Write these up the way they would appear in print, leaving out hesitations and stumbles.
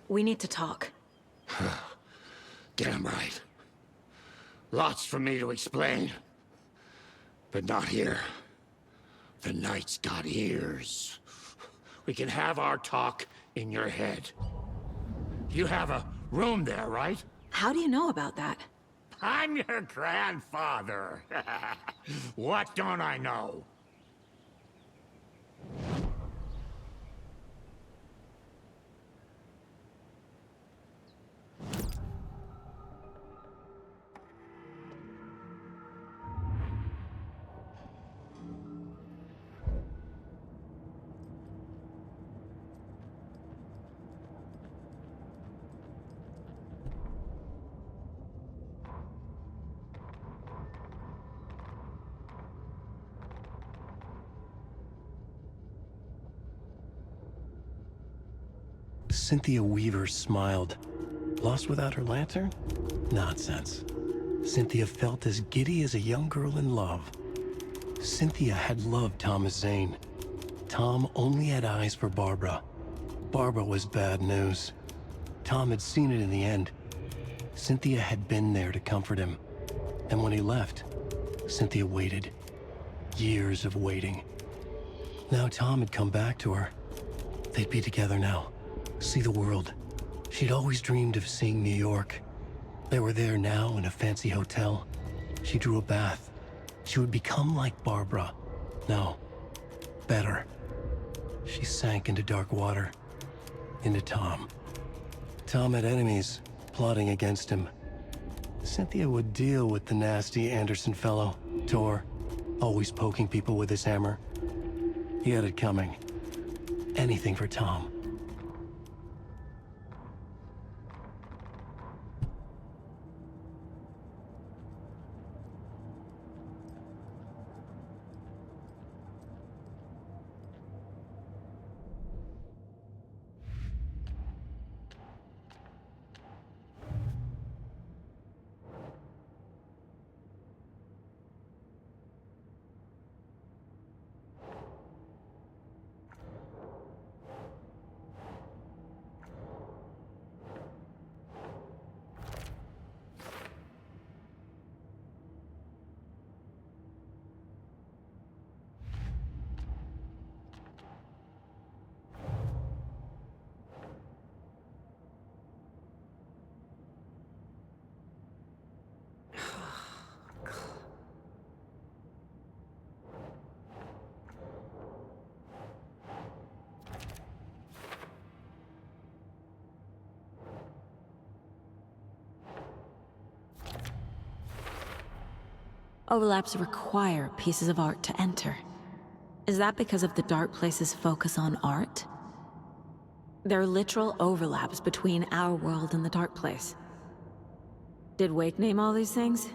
We need to talk. Damn right. Lots for me to explain. But not here. The night's got ears. We can have our talk in your head. You have a room there, right? How do you know about that? I'm your grandfather. What don't I know? Cynthia Weaver smiled. Lost without her lantern? Nonsense. Cynthia felt as giddy as a young girl in love. Cynthia had loved Thomas Zane. Tom only had eyes for Barbara. Barbara was bad news. Tom had seen it in the end. Cynthia had been there to comfort him. And when he left, Cynthia waited. Years of waiting. Now Tom had come back to her. They'd be together now. See the world. She'd always dreamed of seeing New York. They were there now in a fancy hotel. She drew a bath. She would become like Barbara. No, better. She sank into dark water. Into Tom. Tom had enemies plotting against him. Cynthia would deal with the nasty Anderson fellow, Tor, always poking people with his hammer. He had it coming. Anything for Tom. Overlaps require pieces of art to enter. Is that because of the dark place's focus on art? There are literal overlaps between our world and the dark place. Did Wake name all these things?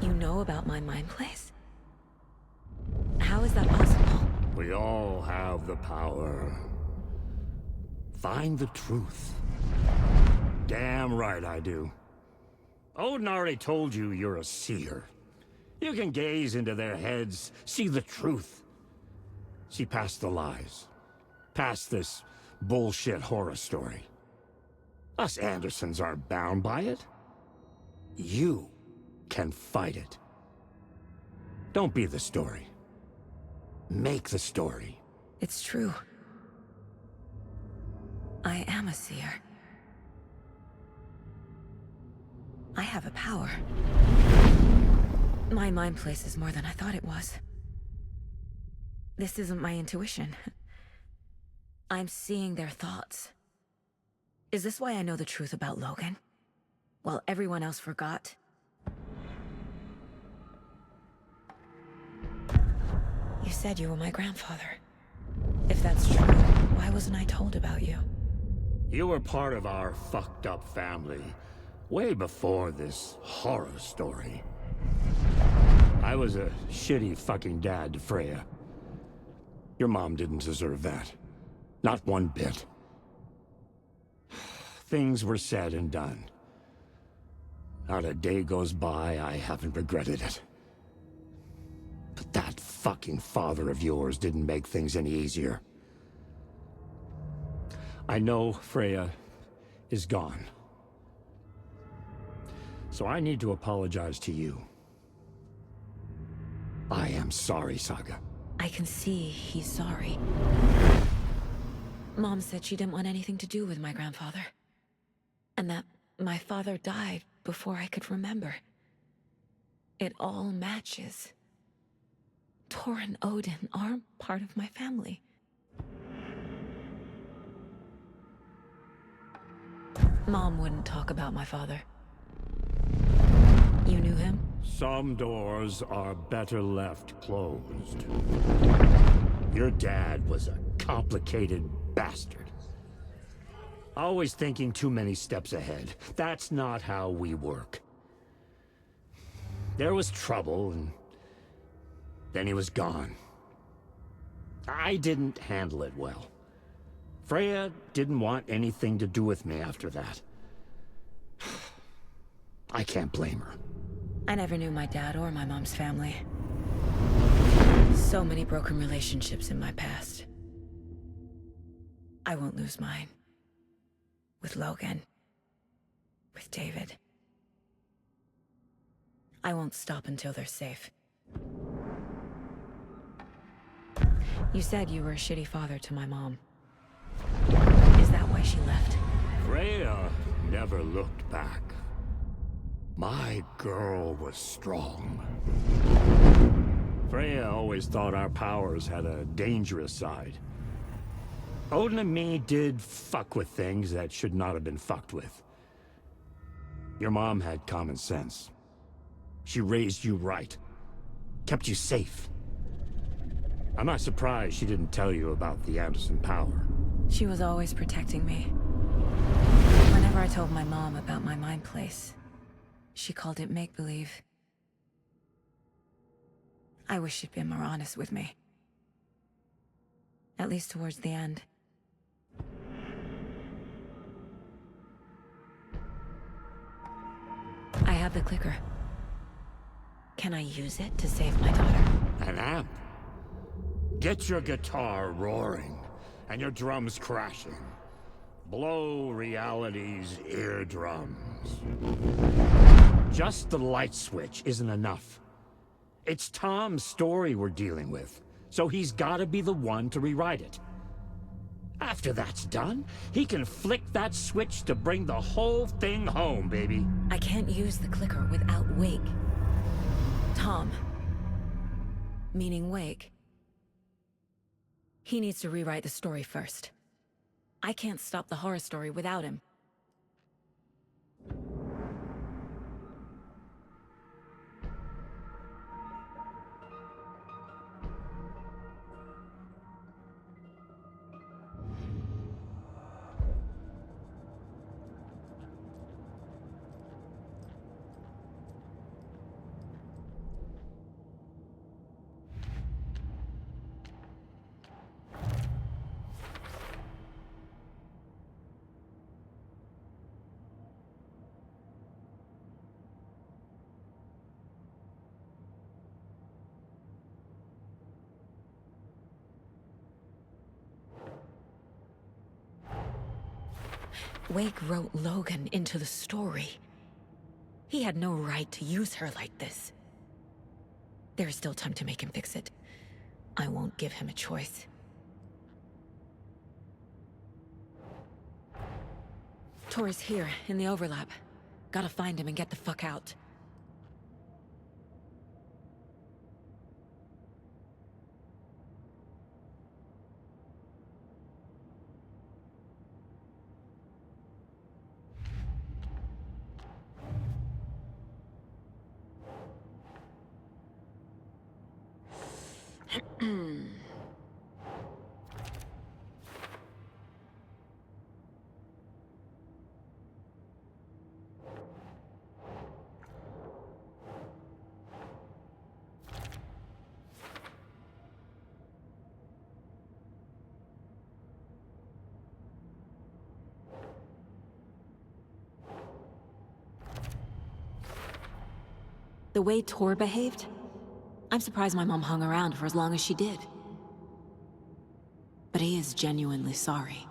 You know about my mind place? How is that possible? We all have the power. Find the truth. Damn right I do. Odin already told you you're a seer. You can gaze into their heads, see the truth. See past the lies. Past this bullshit horror story. Us Andersons aren't bound by it. You can fight it. Don't be the story. Make the story. It's true. I am a seer. I have a power. My mind places more than I thought it was. This isn't my intuition. I'm seeing their thoughts. Is this why I know the truth about Logan? While everyone else forgot? You said you were my grandfather. If that's true, why wasn't I told about you? You were part of our fucked up family, way before this horror story. I was a shitty fucking dad to Freya. Your mom didn't deserve that. Not one bit. Things were said and done. Not a day goes by I haven't regretted it. But that fucking father of yours didn't make things any easier. I know Freya is gone. So I need to apologize to you. I am sorry, Saga. I can see he's sorry. Mom said she didn't want anything to do with my grandfather. And that my father died before I could remember. It all matches. Tor and Odin aren't part of my family. Mom wouldn't talk about my father. You knew him? Some doors are better left closed. Your dad was a complicated bastard. Always thinking too many steps ahead. That's not how we work. There was trouble, and then he was gone. I didn't handle it well. Freya didn't want anything to do with me after that. I can't blame her. I never knew my dad or my mom's family. So many broken relationships in my past. I won't lose mine. With Logan. With David. I won't stop until they're safe. You said you were a shitty father to my mom. Is that why she left? Freya never looked back. My girl was strong. Freya always thought our powers had a dangerous side. Odin and me did fuck with things that should not have been fucked with. Your mom had common sense. She raised you right. Kept you safe. I'm not surprised she didn't tell you about the Anderson power. She was always protecting me. Whenever I told my mom about my mind place, she called it make-believe. I wish she'd been more honest with me. At least towards the end. I have the clicker. Can I use it to save my daughter? An amp? Get your guitar roaring, and your drums crashing. Blow reality's eardrums. Just the light switch isn't enough. It's Tom's story we're dealing with, so he's gotta be the one to rewrite it. After that's done, he can flick that switch to bring the whole thing home, baby. I can't use the clicker without Wake. Tom. Meaning Wake. He needs to rewrite the story first. I can't stop the horror story without him. Wake wrote Logan into the story. He had no right to use her like this. There is still time to make him fix it. I won't give him a choice. Tor is here, in the overlap. Gotta find him and get the fuck out. The way Tor behaved? I'm surprised my mom hung around for as long as she did. But he is genuinely sorry.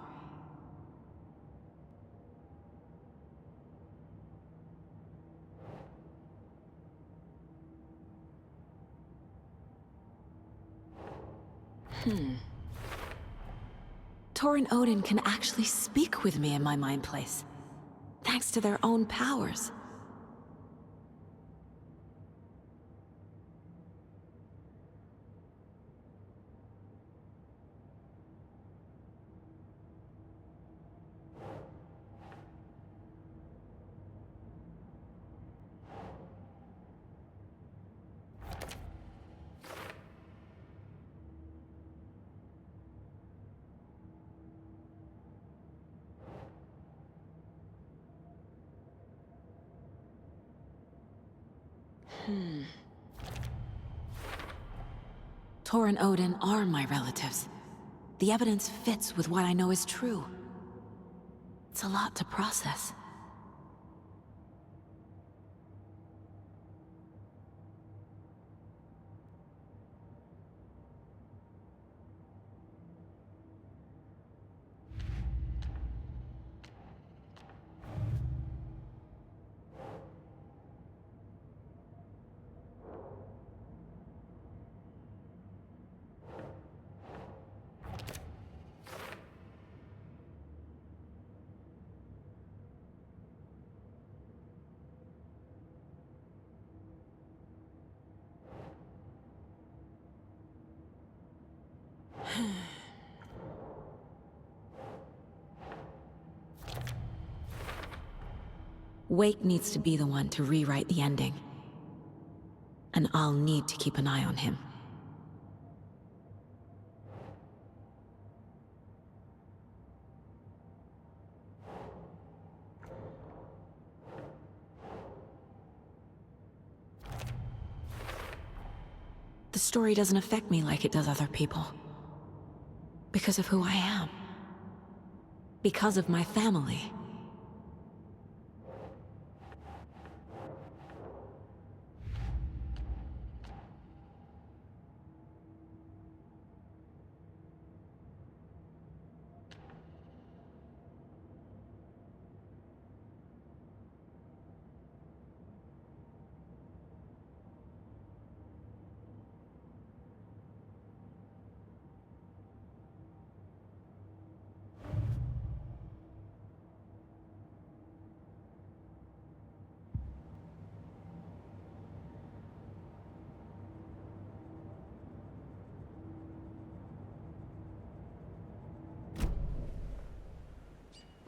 Tor and Odin can actually speak with me in my mind place, thanks to their own powers. Tor and Odin are my relatives. The evidence fits with what I know is true. It's a lot to process. Wake needs to be the one to rewrite the ending. And I'll need to keep an eye on him. The story doesn't affect me like it does other people. Because of who I am. Because of my family.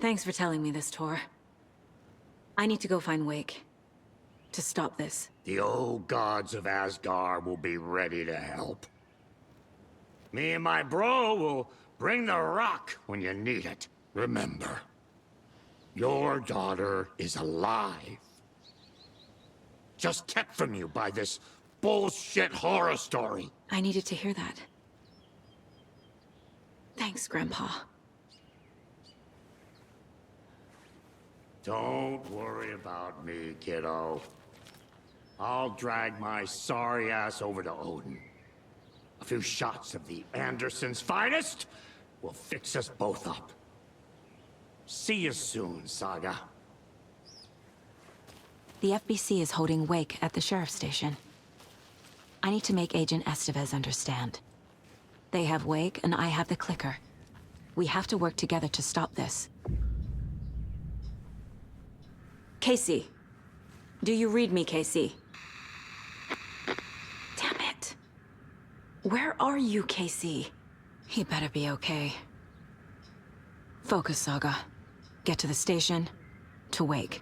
Thanks for telling me this, Tor. I need to go find Wake. To stop this. The old gods of Asgard will be ready to help. Me and my bro will bring the rock when you need it. Remember, your daughter is alive. Just kept from you by this bullshit horror story. I needed to hear that. Thanks, Grandpa. Don't worry about me, kiddo. I'll drag my sorry ass over to Odin. A few shots of the Andersons' finest will fix us both up. See you soon, Saga. The FBC is holding Wake at the sheriff's station. I need to make Agent Estevez understand. They have Wake and I have the clicker. We have to work together to stop this. Casey, Do you read me, Casey? Damn it. Where are you, Casey? He better be okay. Focus, Saga. Get to the station. To wake.